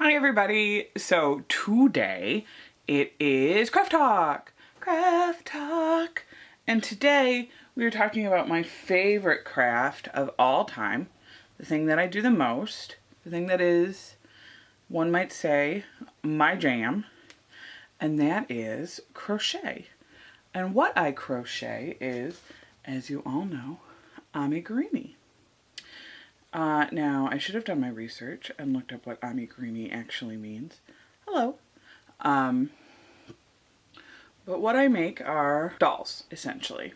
Hi everybody, so today it is Craft Talk, and today we are talking about my favorite craft of all time, the thing that I do the most, the thing that is, one might say, my jam, and that is crochet. And what I crochet is, as you all know, amigurumi. Now, I should have done my research and looked up what amigurumi actually means. Hello. But what I make are dolls, essentially.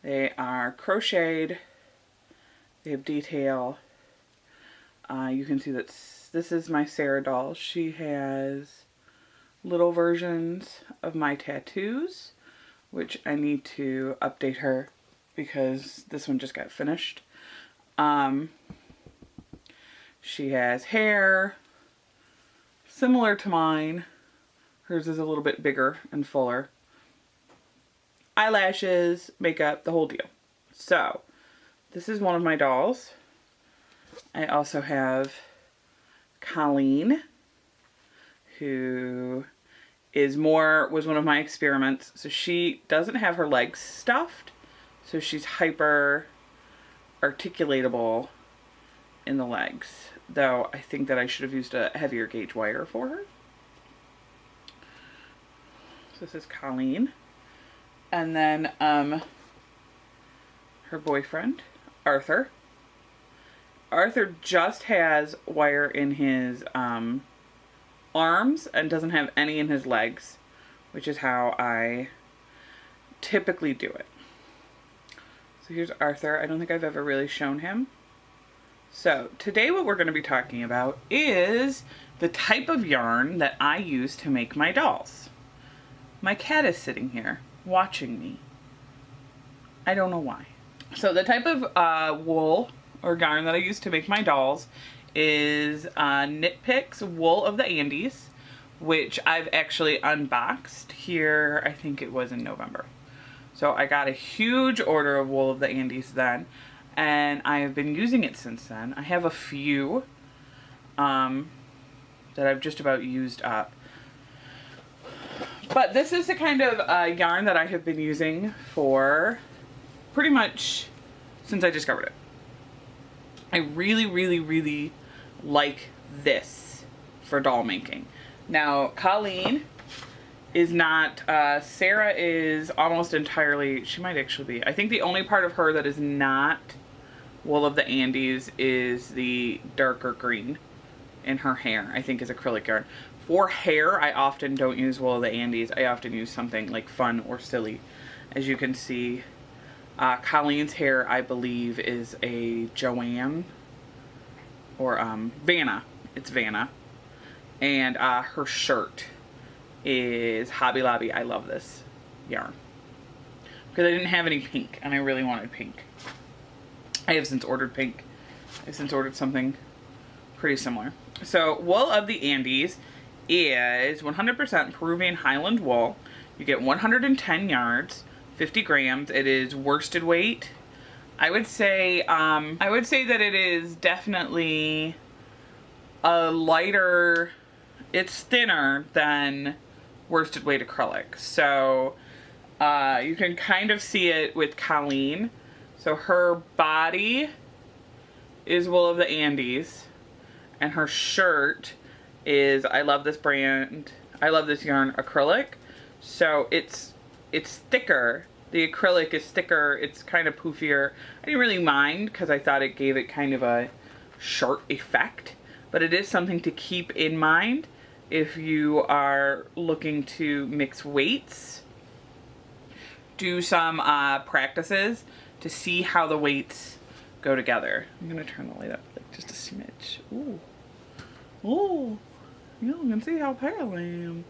They are crocheted. They have detail. You can see that this is my Sarah doll. She has little versions of my tattoos, which I need to update her because this one just got finished. She has hair similar to mine. Hers is a little bit bigger and fuller. Eyelashes, makeup, the whole deal. So, this is one of my dolls. I also have Colleen, who was one of my experiments. So she doesn't have her legs stuffed, so she's hyper articulatable in the legs, though I think that I should have used a heavier gauge wire for her. So this is Colleen, and then her boyfriend Arthur. Arthur just has wire in his arms and doesn't have any in his legs, which is how I typically do it. So here's Arthur. I don't think I've ever really shown him. So today what we're going to be talking about is the type of yarn that I use to make my dolls. My cat is sitting here watching me. I don't know why. So the type of wool or yarn that I use to make my dolls is Knitpicks Wool of the Andes, which I've actually unboxed here, I think it was in November. So I got a huge order of Wool of the Andes then, and I have been using it since then. I have a few that I've just about used up. But this is the kind of yarn that I have been using for pretty much since I discovered it. I really like this for doll making. Now, Colleen is not, Sarah is almost entirely, she might actually be, I think the only part of her that is not Wool of the Andes is the darker green in her hair, I think is acrylic yarn. For hair, I often don't use Wool of the Andes. I often use something like fun or silly. As you can see, Colleen's hair, I believe, is a Joanne or Vanna. It's Vanna. And her shirt is Hobby Lobby. I love this yarn because I didn't have any pink and I really wanted pink. I have since ordered pink. I've since ordered something pretty similar. So Wool of the Andes is 100% Peruvian Highland wool. You get 110 yards, 50 grams. It is worsted weight. I would say that it is definitely a lighter, it's thinner than worsted weight acrylic. So you can kind of see it with Colleen. So her body is Wool of the Andes and her shirt is, I love this brand, I love this yarn, acrylic. So it's thicker. The acrylic is thicker. It's kind of poofier. I didn't really mind because I thought it gave it kind of a sharp effect, but it is something to keep in mind if you are looking to mix weights. Do some practices to see how the weights go together. I'm gonna turn the light up like just a smidge. Ooh. Ooh. You can see how pale I am.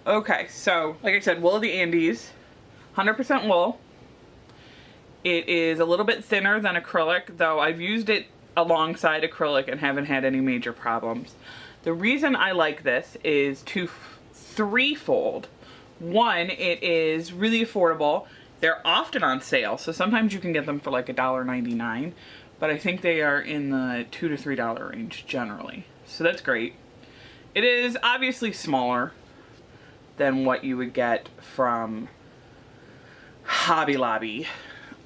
Okay, so like I said, Wool of the Andes, 100% wool. It is a little bit thinner than acrylic, though I've used it alongside acrylic and haven't had any major problems. The reason I like this is threefold. One, it is really affordable. They're often on sale, so sometimes you can get them for like $1.99, but I think they are in the $2 to $3 range generally. So that's great. It is obviously smaller than what you would get from Hobby Lobby.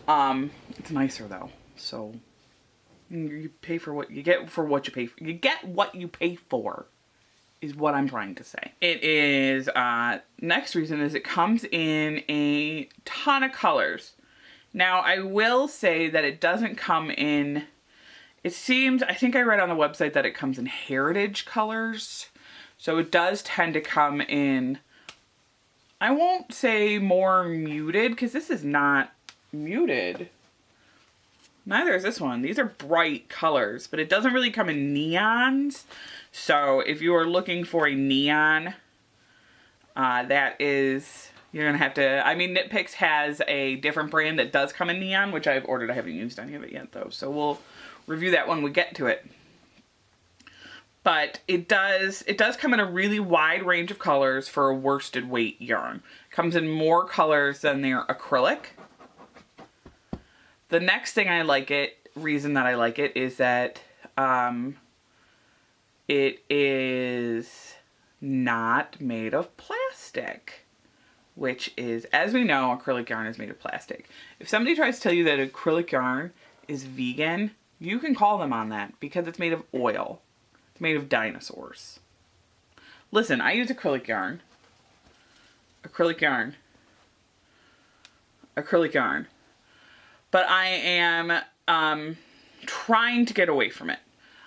It's nicer though, so you pay for what you get for what you pay for. You get what you pay for, is what I'm trying to say. It is, next reason is it comes in a ton of colors. Now, I will say that it doesn't come in, it seems, I think I read on the website that it comes in heritage colors. So it does tend to come in, I won't say more muted, because this is not muted. Neither is this one. These are bright colors, but it doesn't really come in neons. So if you are looking for a neon, that is, you're going to have to, I mean, Knitpicks has a different brand that does come in neon, which I've ordered. I haven't used any of it yet though. So we'll review that when we get to it. But it does come in a really wide range of colors for a worsted weight yarn. It comes in more colors than their acrylic. The next thing reason that I like it is that it is not made of plastic, which is, as we know, acrylic yarn is made of plastic. If somebody tries to tell you that acrylic yarn is vegan, you can call them on that because it's made of oil. It's made of dinosaurs. Listen, I use acrylic yarn. Acrylic yarn. Acrylic yarn. But I am trying to get away from it.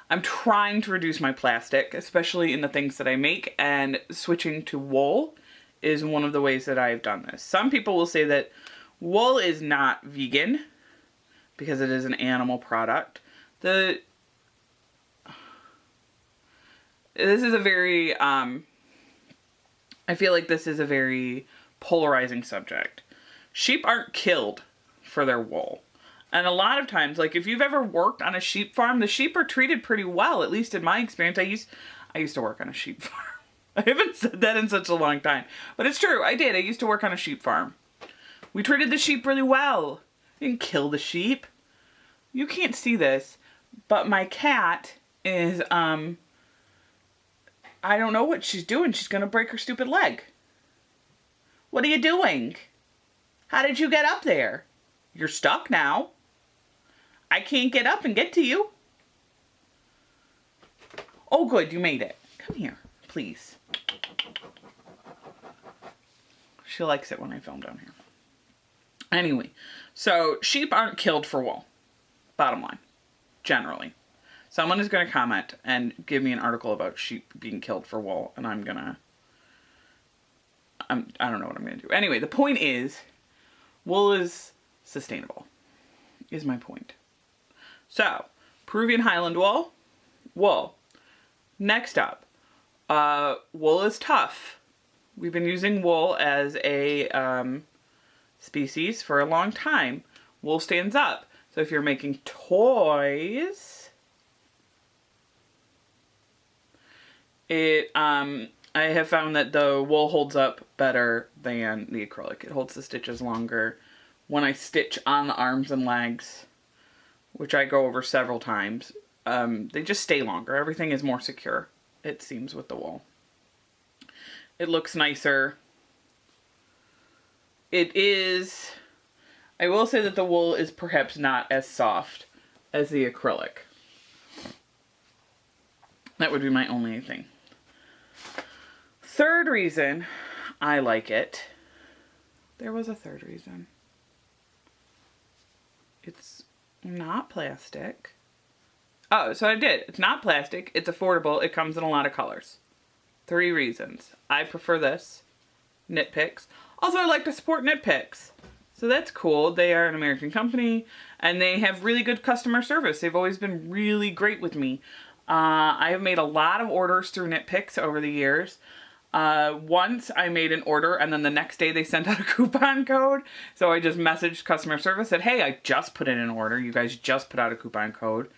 I'm trying to reduce my plastic, especially in the things that I make, and switching to wool is one of the ways that I've done this. Some people will say that wool is not vegan because it is an animal product. This is a very, I feel like this is a very polarizing subject. Sheep aren't killed for their wool. And a lot of times, like if you've ever worked on a sheep farm, the sheep are treated pretty well, at least in my experience. I used to work on a sheep farm. I haven't said that in such a long time, but it's true. I did. I used to work on a sheep farm. We treated the sheep really well. We didn't kill the sheep. You can't see this, but my cat is, I don't know what she's doing. She's going to break her stupid leg. What are you doing? How did you get up there? You're stuck now. I can't get up and get to you. Oh, good. You made it. Come here, please. She likes it when I film down here. Anyway, so sheep aren't killed for wool. Bottom line. Generally. Someone is going to comment and give me an article about sheep being killed for wool, and I don't know what I'm going to do. Anyway, the point is, wool is sustainable, is my point. So, Peruvian Highland wool. Next up, wool is tough. We've been using wool as a species for a long time. Wool stands up. So if you're making toys, I have found that the wool holds up better than the acrylic. It holds the stitches longer. When I stitch on the arms and legs, which I go over several times, they just stay longer. Everything is more secure, it seems, with the wool. It looks nicer. It is, I will say that the wool is perhaps not as soft as the acrylic. That would be my only thing. Third reason I like it. There was a third reason. It's not plastic. Oh, so I did. It's not plastic. It's affordable. It comes in a lot of colors. 3 reasons. I prefer this. Knitpicks. Also, I like to support Knitpicks. So that's cool. They are an American company and they have really good customer service. They've always been really great with me. I have made a lot of orders through Knitpicks over the years. Once I made an order and then the next day they sent out a coupon code. So I just messaged customer service, said, hey, I just put in an order. You guys just put out a coupon code.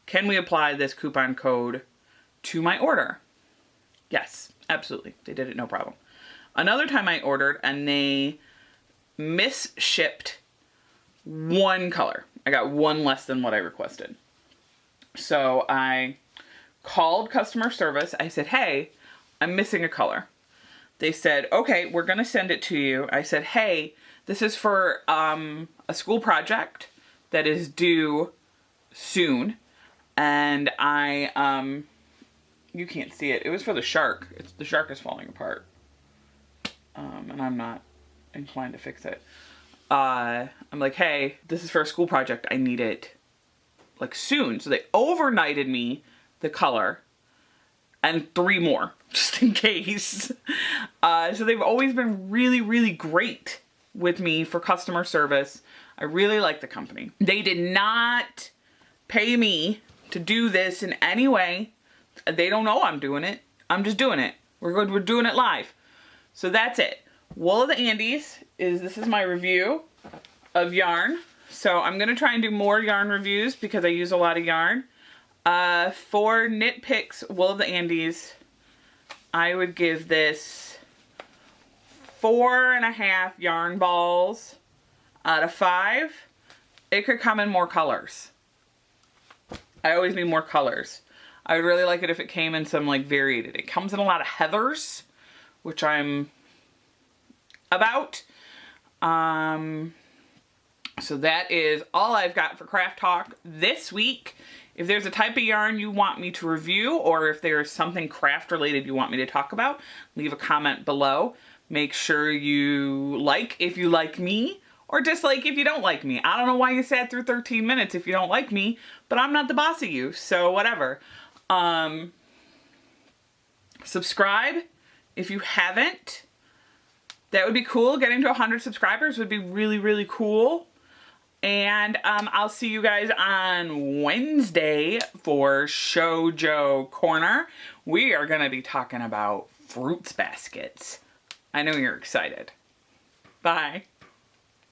Can we apply this coupon code to my order? Yes, absolutely. They did it, no problem. Another time I ordered and they misshipped 1 color. I got 1 less than what I requested. So I called customer service. I said, hey, I'm missing a color. They said, okay, we're gonna send it to you. I said, hey, this is for a school project that is due soon. And you can't see it. It was for the shark. The shark is falling apart. And I'm not inclined to fix it. I'm like, hey, this is for a school project. I need it like soon. So they overnighted me the color and 3 more just in case. So they've always been really, really great with me for customer service. I really like the company. They did not pay me to do this in any way. They don't know I'm doing it. I'm just doing it. We're doing it live. So that's it. Wool of the Andes this is my review of yarn. So I'm gonna try and do more yarn reviews because I use a lot of yarn. For Knitpicks Wool of the Andes, I would give this 4.5 yarn balls out of 5. It could come in more colors. I always need more colors. I would really like it if it came in some like varied. It comes in a lot of heathers, which I'm about. So that is all I've got for Craft Talk this week. If there's a type of yarn you want me to review, or if there's something craft related you want me to talk about, leave a comment below. Make sure you like if you like me, or dislike if you don't like me. I don't know why you sat through 13 minutes if you don't like me, but I'm not the boss of you, so whatever. Subscribe if you haven't. That would be cool. Getting to 100 subscribers would be really, really cool. And I'll see you guys on Wednesday for Shoujo Corner. We are going to be talking about fruits baskets. I know you're excited. Bye.